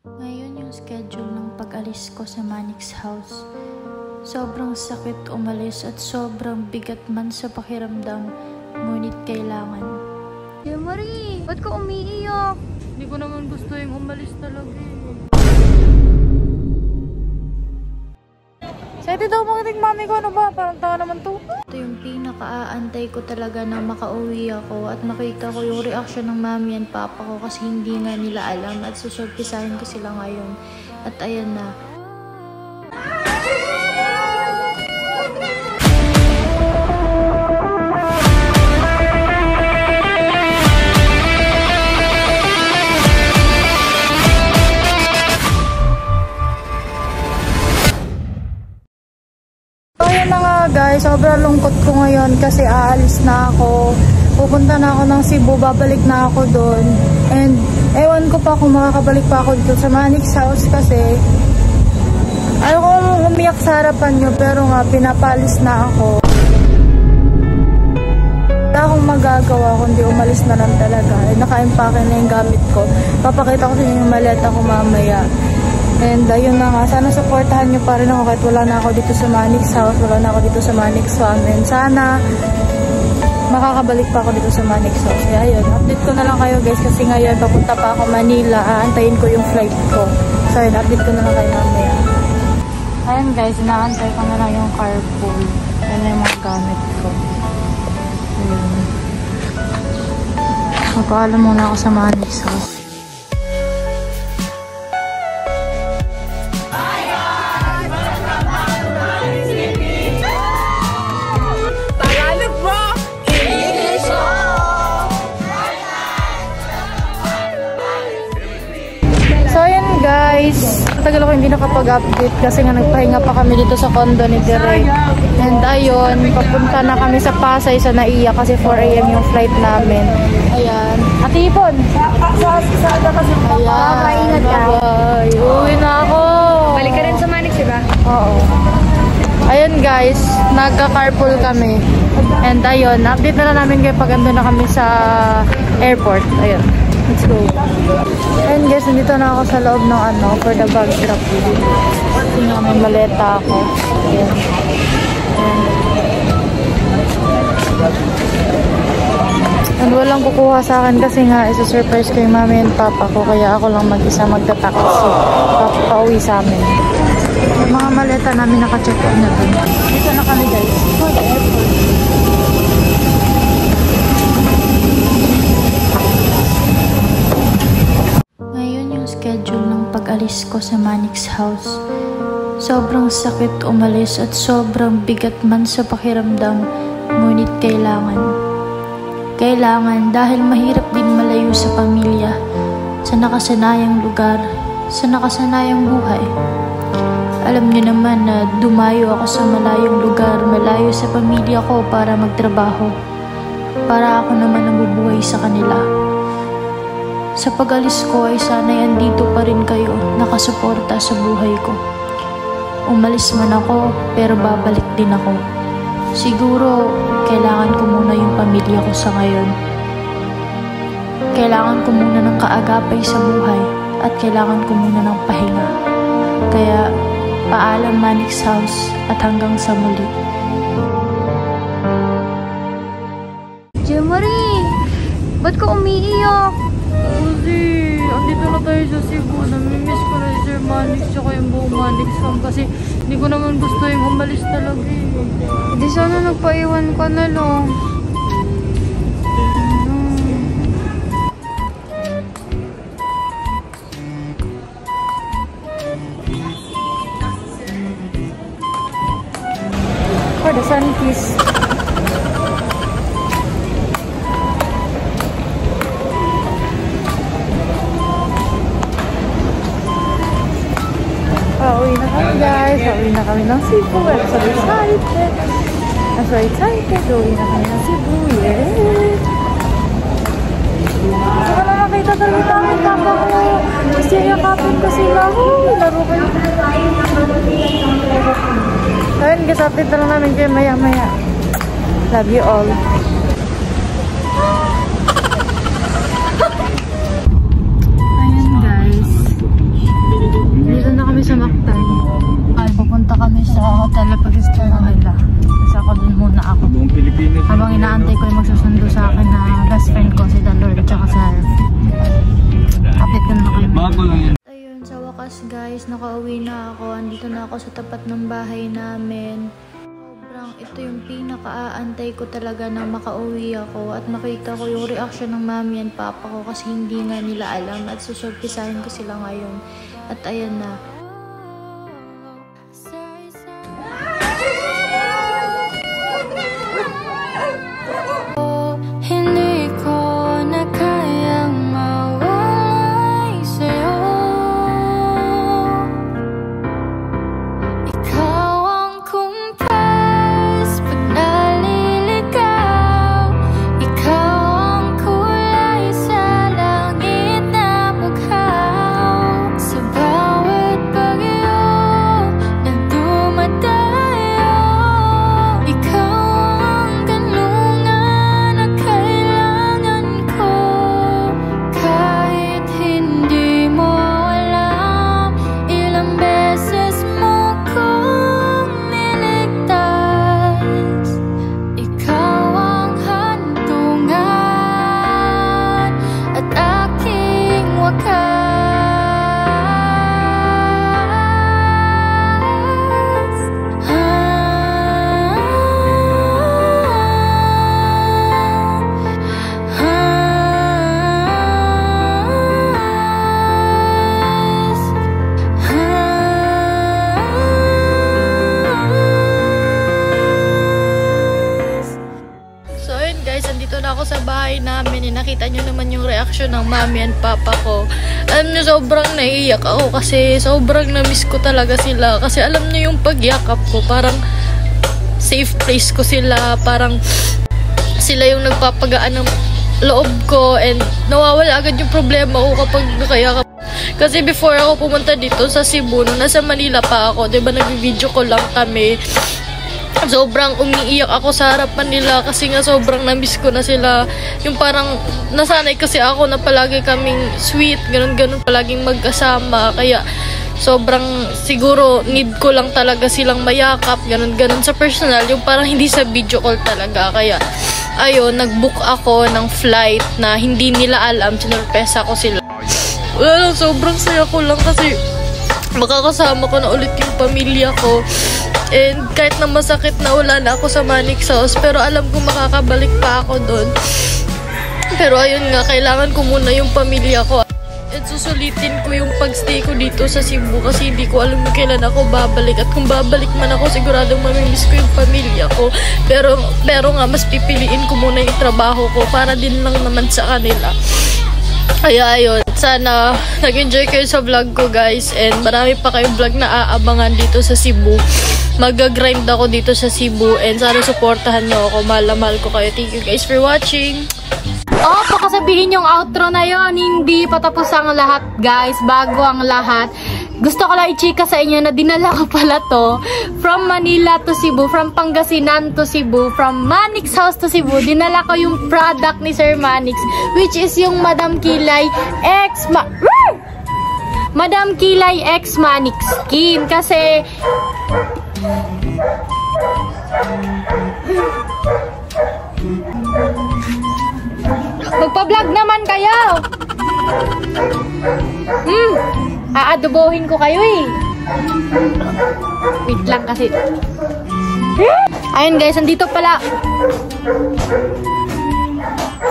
Ngayon yung schedule ng pag-alis ko sa Manix house. Sobrang sakit umalis at sobrang bigat man sa pakiramdam, ngunit kailangan. Tia Marie, ba't ka umiiyak? Hindi ko naman gusto yung umalis talaga eh. Excited daw makinig mami ko, ano ba? Parang tawa naman to. Ito yung pinaka-aantay ko talaga na makauwi ako at makita ko yung reaction ng mami and papa ko kasi hindi nga nila alam at susurpisahin ko sila ngayon. At ayan na. Guys, sobrang lungkot ko ngayon kasi aalis na ako. Pupunta na ako ng Cebu, babalik na ako doon. And ewan ko pa kung makakabalik pa ako dito sa Manix house kasi ayaw kong umiyak sa harapan nyo pero nga pinapalis na ako. Wala akong magagawa kundi umalis na lang talaga. Naka-impake na yung gamit ko. Papakita ko sa inyo yung maleta ko mamaya. And ayun na nga, sana supportahan nyo pa rin ako kahit wala na ako dito sa Manix house, wala na ako dito sa Manix farm. And sana makakabalik pa ako dito sa Manix house. Kaya ayun, update ko na lang kayo guys kasi ngayon papunta pa ako Manila, aantayin ko yung flight ko. So ayun, update ko na lang kayo mamaya. Ayun guys, inaantay ko na lang yung carpool. Yan na yung mga gamit ko. Ayun. Magpaalam muna ako sa Manix house. Guys, matagal ako hindi nakapag-update kasi nga nagpahinga pa kami dito sa condo ni Direk. And ayun, papunta na kami sa Pasay sa Naiya kasi 4 AM yung flight namin. Ayan. Ate Ipon! Ayan, bye-bye. Uwi na ako! Balik ka rin sa Manix, diba? Oo. Ayun guys, nagka-carpool kami. And ayun, update na lang namin kayo pag ando na kami sa airport. Ayun. Let's go. And guys, nandito na ako sa loob ng for the bag drop. Ito nga, may maleta ako. Ayan. And walang kukuha sa akin kasi nga isa-surprise ko yung mami and papa ko. Kaya ako lang mag-isa magta-taxi. Pauwi sa amin. Yung mga maleta namin naka-check in na dun. Dito na kami guys. For the airport. Schedule ng pag-alis ko sa Manix house. Sobrang sakit umalis at sobrang bigat man sa pakiramdam, ngunit kailangan. Kailangan dahil mahirap din malayo sa pamilya, sa nakasanayang lugar, sa nakasanayang buhay. Alam niyo naman na dumayo ako sa malayong lugar, malayo sa pamilya ko para magtrabaho. Para ako naman nabubuhay sa kanila. Sa pag-alis ko ay sana'y andito pa rin kayo, nakasuporta sa buhay ko. Umalis man ako, pero babalik din ako. Siguro, kailangan ko muna yung pamilya ko sa ngayon. Kailangan ko muna ng kaagapay sa buhay, at kailangan ko muna ng pahinga. Kaya, paalam Manix house, at hanggang sa muli. Tia Marie, ba't ka umiiyak? Kasi, andito na tayo sa Cebu. Namimiss ko na si Sir Manix tsaka yung buong Manix farm kasi hindi ko naman gusto yung umalis talaga eh. Hindi sana nagpaiwan ka na lang. For the sun kiss. Pauwi na kami guys. Pauwi na kami ng Cebu. I'm so excited. I'm so excited. Pauwi na kami ng Cebu. Yeah. Saka na makita talaga kami papa ko. Kasi yakapin ko sila. Laro kayo. Ayun guys, update na lang namin kayo maya maya. Love you all. wakas guys, nakauwi na ako. Andito na ako sa tapat ng bahay namin. Ito yung pinaka-aantay ko talaga na makauwi ako at makita ko yung reaction ng mami and papa ko kasi hindi nga nila alam at susurpisahin ko sila ngayon. At ayan na. Hindi ko na kayang mawalay sa'yo. Ikaw ang kumpas pag naliligaw. Ikaw ang kulay sa langit na bughaw. Sa bawat bagyo na dumadayo, ikaw ang kanlungan na kailangan ko. Kahit hindi mo alam, ilang beses mo kong niligtas. Ikaw ang hantungan at aking wakas. So ayun guys, andito na ako sa bahay namin. Nakita nyo naman yung reaction ng mami and papa ko. Alam nyo, sobrang naiiyak ako kasi sobrang na-miss ko talaga sila. Kasi alam nyo yung pagyakap ko, parang safe place ko sila. Parang sila yung nagpapagaan ng loob ko and nawawala agad yung problema ko kapag nakayakap. Kasi before ako pumunta dito sa Cebu, nung nasa Manila pa ako, diba nag-video ko lang kami. Sobrang umiiyak ako sa harapan nila kasi nga sobrang na-miss ko na sila. Yung parang nasanay kasi ako na palagi kaming sweet, ganun-ganun, palaging magkasama. Kaya sobrang siguro need ko lang talaga silang mayakap, ganun-ganun sa personal. Yung parang hindi sa video call talaga. Kaya ayun, nag-book ako ng flight na hindi nila alam. Sinurpresa ko sila. Wala lang, sobrang saya ko lang kasi makakasama ko na ulit yung pamilya ko. And kahit na masakit na wala na ako sa Manix House, pero alam ko makakabalik pa ako doon. Pero ayun nga, kailangan ko muna yung pamilya ko. At susulitin ko yung pagstay ko dito sa Cebu kasi hindi ko alam kailan ako babalik. At kung babalik man ako, siguradong mamimiss ko yung pamilya ko. Pero nga, mas pipiliin ko muna yung trabaho ko para din lang naman sa kanila. Kaya ayun, sana nag-enjoy kayo sa vlog ko guys. And marami pa kayong vlog na aabangan dito sa Cebu. Mag-grind ako dito sa Cebu. And sana supportahan nyo ako. Mahal na mahal ko kayo. Thank you guys for watching. Oh, baka sabihin yung outro na yon, hindi patapos ang lahat guys, bago ang lahat. Gusto ko lang i-chika sa inyo na dinala ko pala to from Manila to Cebu, from Pangasinan to Cebu, from Manix House to Cebu. Dinala ko yung product ni Sir Manix, which is yung Madam Kilay Madam Kilay X Manix Skin. Kasi magpa-vlog naman kayo. Aadobohin ko kayo eh. Wait lang kasi. Ayun guys, andito pala.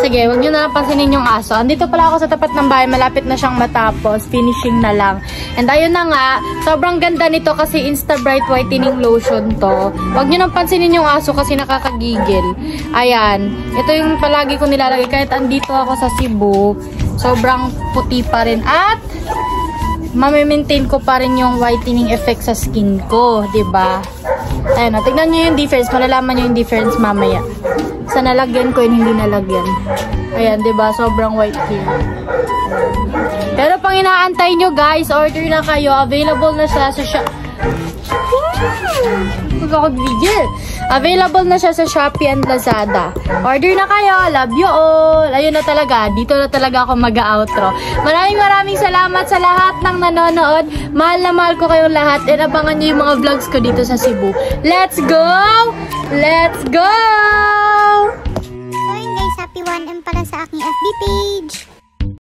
Sige, wag nyo na lang pansinin yung aso. Andito pala ako sa tapat ng bahay. Malapit na siyang matapos. Finishing na lang. And ayun na nga, sobrang ganda nito kasi Insta Bright Whitening Lotion to. Wag nyo nang pansinin yung aso kasi nakakagigil. Ayan. Ito yung palagi ko nilalagay. Kahit andito ako sa Cebu, sobrang puti pa rin. At mamimaintain ko pa rin yung whitening effect sa skin ko. Diba? Ayan, tignan nyo yung difference. Malalaman nyo yung difference mamaya. Sa nalagyan ko yun, hindi nalagyan. Ayan, diba? Sobrang white here. Pero pang inaantay nyo guys, order na kayo. Available na siya sa Available na siya sa Shopee and Lazada. Order na kayo. Love you all. Ayun na talaga. Dito na talaga ako mag-outro. Maraming salamat sa lahat ng nanonood. Mahal na mahal ko kayong lahat. And abangan nyo yung mga vlogs ko dito sa Cebu. Let's go! Let's go! So yun guys, happy 1M pala sa aking FB page.